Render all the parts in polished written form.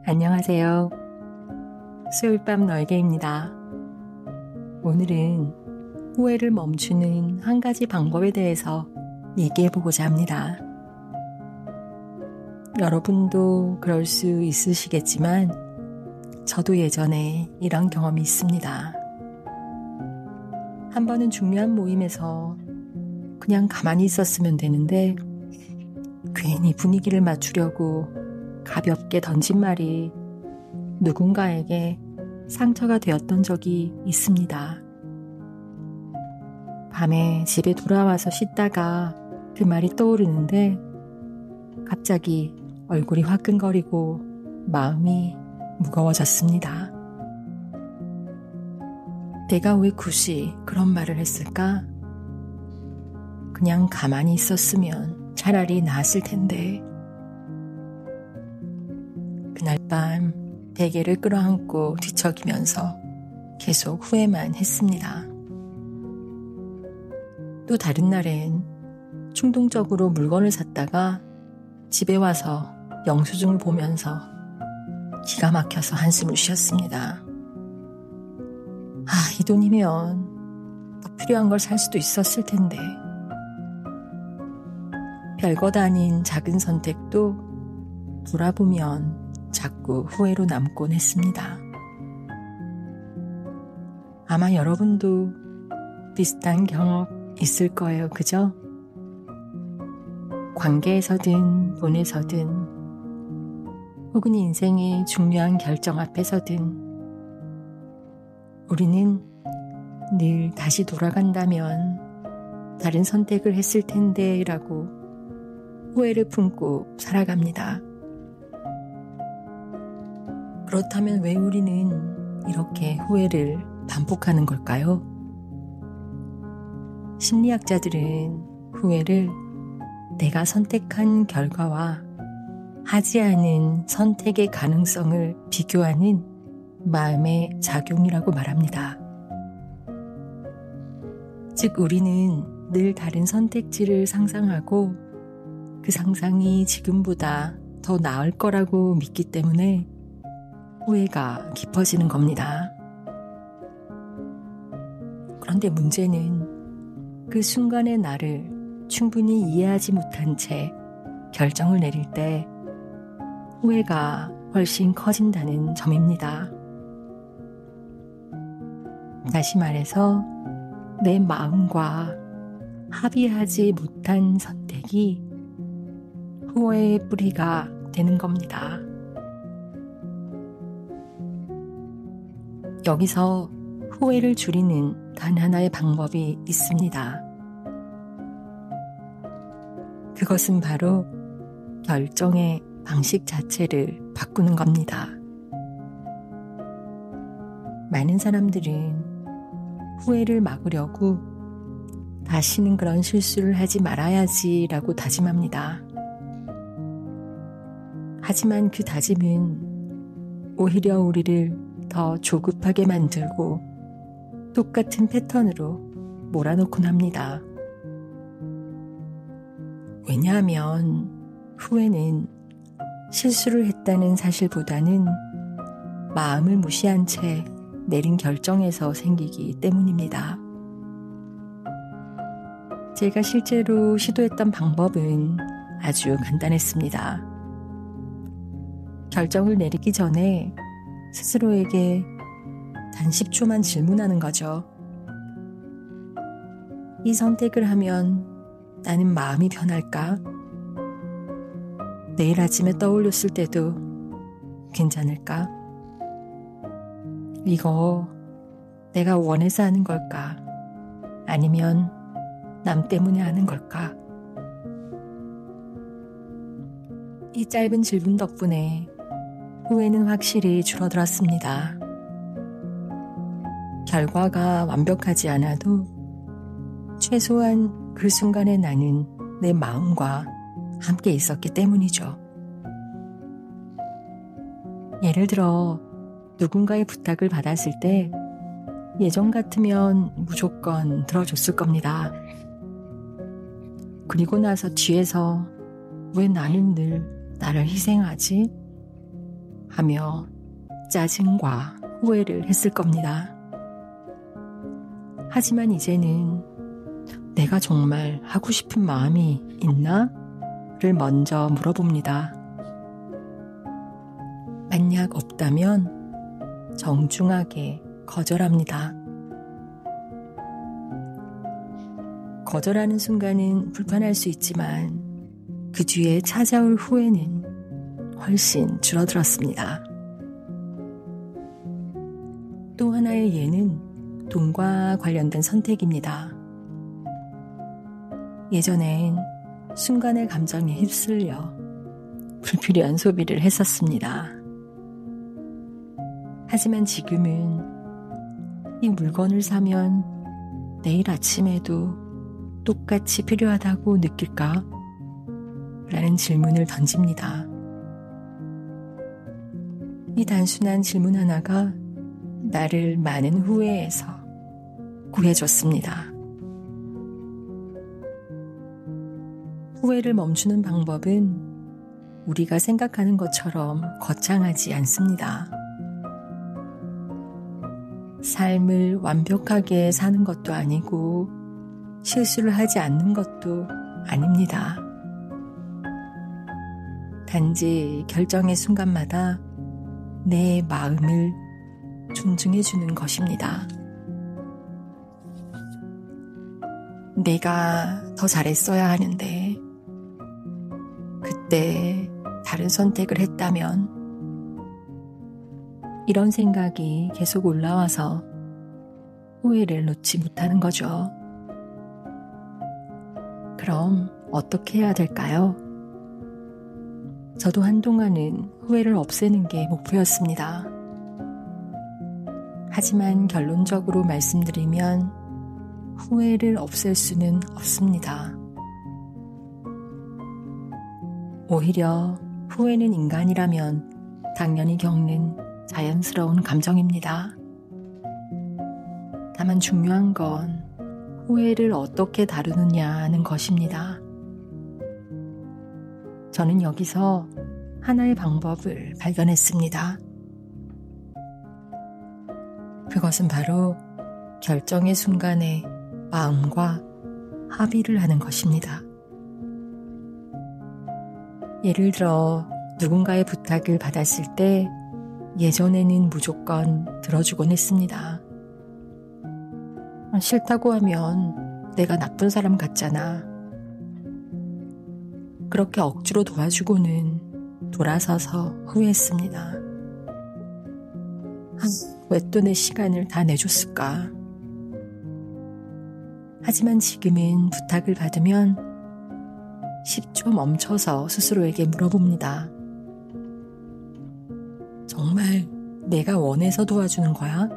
안녕하세요. 수요일 밤 너에게입니다. 오늘은 후회를 멈추는 한 가지 방법에 대해서 얘기해보고자 합니다. 여러분도 그럴 수 있으시겠지만 저도 예전에 이런 경험이 있습니다. 한 번은 중요한 모임에서 그냥 가만히 있었으면 되는데 괜히 분위기를 맞추려고 가볍게 던진 말이 누군가에게 상처가 되었던 적이 있습니다. 밤에 집에 돌아와서 씻다가 그 말이 떠오르는데 갑자기 얼굴이 화끈거리고 마음이 무거워졌습니다. 내가 왜 굳이 그런 말을 했을까? 그냥 가만히 있었으면 차라리 나았을 텐데. 그날 밤 베개를 끌어안고 뒤척이면서 계속 후회만 했습니다. 또 다른 날엔 충동적으로 물건을 샀다가 집에 와서 영수증을 보면서 기가 막혀서 한숨을 쉬었습니다. 이 돈이면 더 필요한 걸 살 수도 있었을 텐데. 별것 아닌 작은 선택도 돌아보면 자꾸 후회로 남곤 했습니다. 아마 여러분도 비슷한 경험 있을 거예요, 그죠? 관계에서든 돈에서든 혹은 인생의 중요한 결정 앞에서든 우리는 늘 다시 돌아간다면 다른 선택을 했을 텐데 라고 후회를 품고 살아갑니다. 그렇다면 왜 우리는 이렇게 후회를 반복하는 걸까요? 심리학자들은 후회를 내가 선택한 결과와 하지 않은 선택의 가능성을 비교하는 마음의 작용이라고 말합니다. 즉, 우리는 늘 다른 선택지를 상상하고 그 상상이 지금보다 더 나을 거라고 믿기 때문에 후회가 깊어지는 겁니다. 그런데 문제는 그 순간의 나를 충분히 이해하지 못한 채 결정을 내릴 때 후회가 훨씬 커진다는 점입니다. 다시 말해서 내 마음과 합의하지 못한 선택이 후회의 뿌리가 되는 겁니다. 여기서 후회를 줄이는 단 하나의 방법이 있습니다. 그것은 바로 결정의 방식 자체를 바꾸는 겁니다. 많은 사람들은 후회를 막으려고 다시는 그런 실수를 하지 말아야지라고 다짐합니다. 하지만 그 다짐은 오히려 우리를 더 조급하게 만들고 똑같은 패턴으로 몰아넣곤 합니다. 왜냐하면 후회는 실수를 했다는 사실보다는 마음을 무시한 채 내린 결정에서 생기기 때문입니다. 제가 실제로 시도했던 방법은 아주 간단했습니다. 결정을 내리기 전에 스스로에게 단 10초만 질문하는 거죠. 이 선택을 하면 나는 마음이 변할까? 내일 아침에 떠올렸을 때도 괜찮을까? 이거 내가 원해서 하는 걸까? 아니면 남 때문에 하는 걸까? 이 짧은 질문 덕분에 후회는 확실히 줄어들었습니다. 결과가 완벽하지 않아도 최소한 그 순간에 나는 내 마음과 함께 있었기 때문이죠. 예를 들어 누군가의 부탁을 받았을 때 예전 같으면 무조건 들어줬을 겁니다. 그리고 나서 뒤에서 왜 나는 늘 나를 희생하지? 하며 짜증과 후회를 했을 겁니다. 하지만 이제는 내가 정말 하고 싶은 마음이 있나? 를 먼저 물어봅니다. 만약 없다면 정중하게 거절합니다. 거절하는 순간은 불편할 수 있지만 그 뒤에 찾아올 후회는 훨씬 줄어들었습니다. 또 하나의 예는 돈과 관련된 선택입니다. 예전엔 순간의 감정에 휩쓸려 불필요한 소비를 했었습니다. 하지만 지금은 이 물건을 사면 내일 아침에도 똑같이 필요하다고 느낄까? 라는 질문을 던집니다. 이 단순한 질문 하나가 나를 많은 후회에서 구해줬습니다. 후회를 멈추는 방법은 우리가 생각하는 것처럼 거창하지 않습니다. 삶을 완벽하게 사는 것도 아니고 실수를 하지 않는 것도 아닙니다. 단지 결정의 순간마다 내 마음을 존중해주는 것입니다. 내가 더 잘했어야 하는데 그때 다른 선택을 했다면 이런 생각이 계속 올라와서 후회를 놓지 못하는 거죠. 그럼 어떻게 해야 될까요? 저도 한동안은 후회를 없애는 게 목표였습니다. 하지만 결론적으로 말씀드리면 후회를 없앨 수는 없습니다. 오히려 후회는 인간이라면 당연히 겪는 자연스러운 감정입니다. 다만 중요한 건 후회를 어떻게 다루느냐는 것입니다. 저는 여기서 하나의 방법을 발견했습니다. 그것은 바로 결정의 순간에 마음과 합의를 하는 것입니다. 예를 들어 누군가의 부탁을 받았을 때 예전에는 무조건 들어주곤 했습니다. 싫다고 하면 내가 나쁜 사람 같잖아. 그렇게 억지로 도와주고는 돌아서서 후회했습니다. 왜 또 내 시간을 다 내줬을까? 하지만 지금은 부탁을 받으면 10초 멈춰서 스스로에게 물어봅니다. 정말 내가 원해서 도와주는 거야?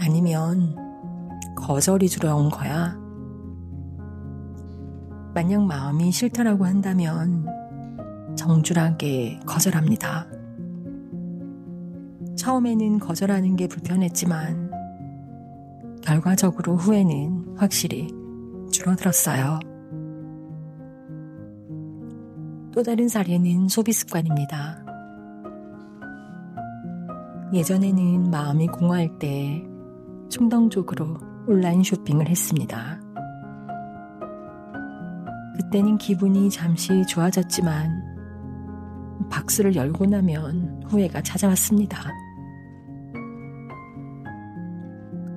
아니면 거절이 두려운 거야? 만약 마음이 싫다라고 한다면 정중하게 거절합니다. 처음에는 거절하는 게 불편했지만 결과적으로 후회는 확실히 줄어들었어요. 또 다른 사례는 소비 습관입니다. 예전에는 마음이 공허할 때 충동적으로 온라인 쇼핑을 했습니다. 그때는 기분이 잠시 좋아졌지만 박스를 열고 나면 후회가 찾아왔습니다.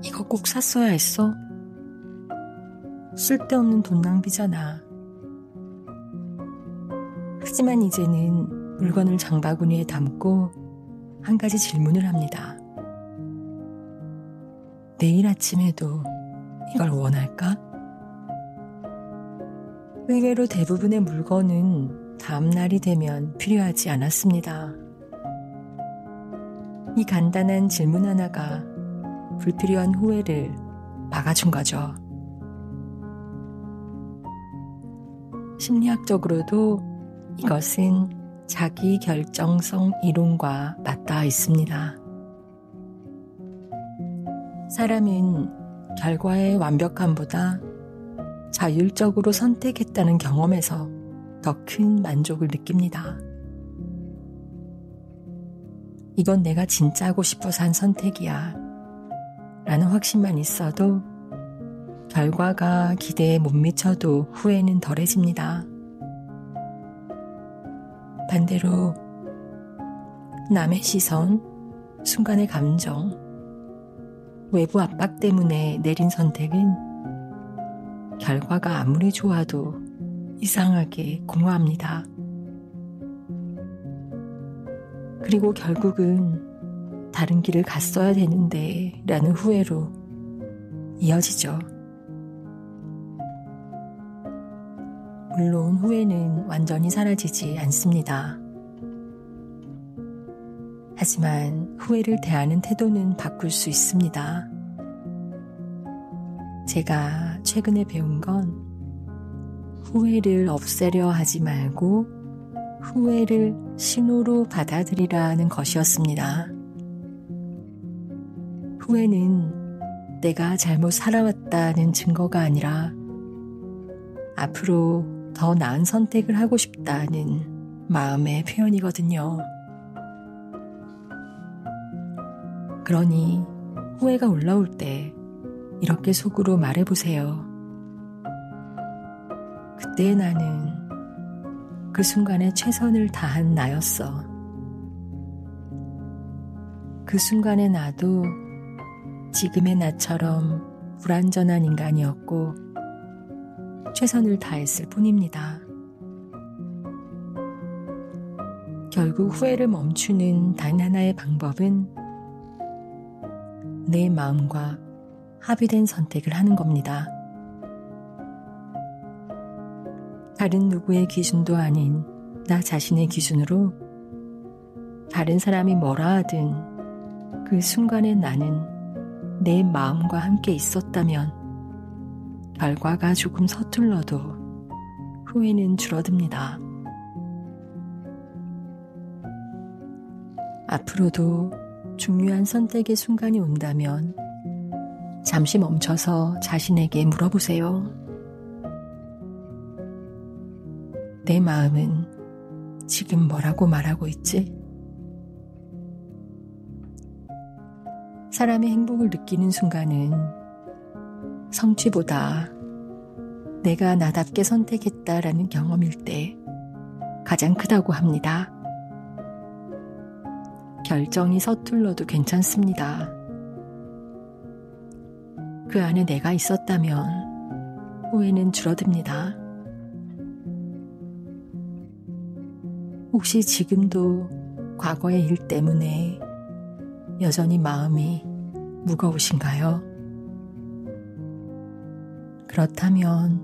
이거 꼭 샀어야 했어? 쓸데없는 돈 낭비잖아. 하지만 이제는 물건을 장바구니에 담고 한 가지 질문을 합니다. 내일 아침에도 이걸 원할까? 의외로 대부분의 물건은 다음 날이 되면 필요하지 않았습니다. 이 간단한 질문 하나가 불필요한 후회를 막아준 거죠. 심리학적으로도 이것은 자기 결정성 이론과 맞닿아 있습니다. 사람은 결과의 완벽함보다 자율적으로 선택했다는 경험에서 더 큰 만족을 느낍니다. 이건 내가 진짜 하고 싶어서 한 선택이야 라는 확신만 있어도 결과가 기대에 못 미쳐도 후회는 덜해집니다. 반대로 남의 시선, 순간의 감정, 외부 압박 때문에 내린 선택은 결과가 아무리 좋아도 이상하게 공허합니다. 그리고 결국은 다른 길을 갔어야 되는데 라는 후회로 이어지죠. 물론 후회는 완전히 사라지지 않습니다. 하지만 후회를 대하는 태도는 바꿀 수 있습니다. 제가 최근에 배운 건 후회를 없애려 하지 말고 후회를 신호로 받아들이라는 것이었습니다. 후회는 내가 잘못 살아왔다는 증거가 아니라 앞으로 더 나은 선택을 하고 싶다는 마음의 표현이거든요. 그러니 후회가 올라올 때 이렇게 속으로 말해보세요. 그때 나는 그 순간에 최선을 다한 나였어. 그 순간의 나도 지금의 나처럼 불완전한 인간이었고 최선을 다했을 뿐입니다. 결국 후회를 멈추는 단 하나의 방법은 내 마음과 합의된 선택을 하는 겁니다. 다른 누구의 기준도 아닌 나 자신의 기준으로 다른 사람이 뭐라 하든 그 순간에 나는 내 마음과 함께 있었다면 결과가 조금 서툴러도 후회는 줄어듭니다. 앞으로도 중요한 선택의 순간이 온다면 잠시 멈춰서 자신에게 물어보세요. 내 마음은 지금 뭐라고 말하고 있지? 사람의 행복을 느끼는 순간은 성취보다 내가 나답게 선택했다라는 경험일 때 가장 크다고 합니다. 결정이 서툴러도 괜찮습니다. 그 안에 내가 있었다면 후회는 줄어듭니다. 혹시 지금도 과거의 일 때문에 여전히 마음이 무거우신가요? 그렇다면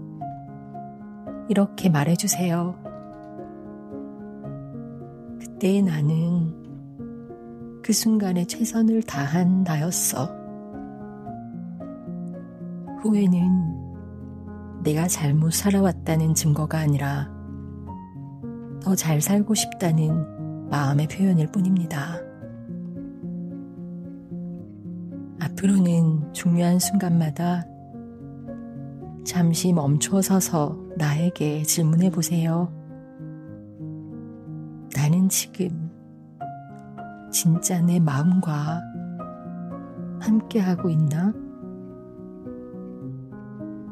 이렇게 말해주세요. 그때의 나는 그 순간에 최선을 다한 나였어. 후회는 내가 잘못 살아왔다는 증거가 아니라 더 잘 살고 싶다는 마음의 표현일 뿐입니다. 앞으로는 중요한 순간마다 잠시 멈춰서서 나에게 질문해 보세요. 나는 지금 진짜 내 마음과 함께하고 있나?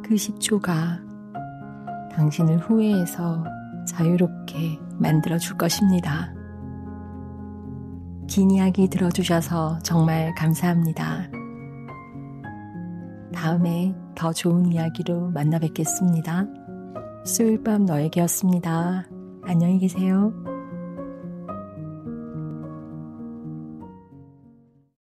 그 10초가 당신을 후회에서 자유롭게 만들어줄 것입니다. 긴 이야기 들어주셔서 정말 감사합니다. 다음에 더 좋은 이야기로 만나 뵙겠습니다. 수요일 밤 너에게였습니다. 안녕히 계세요.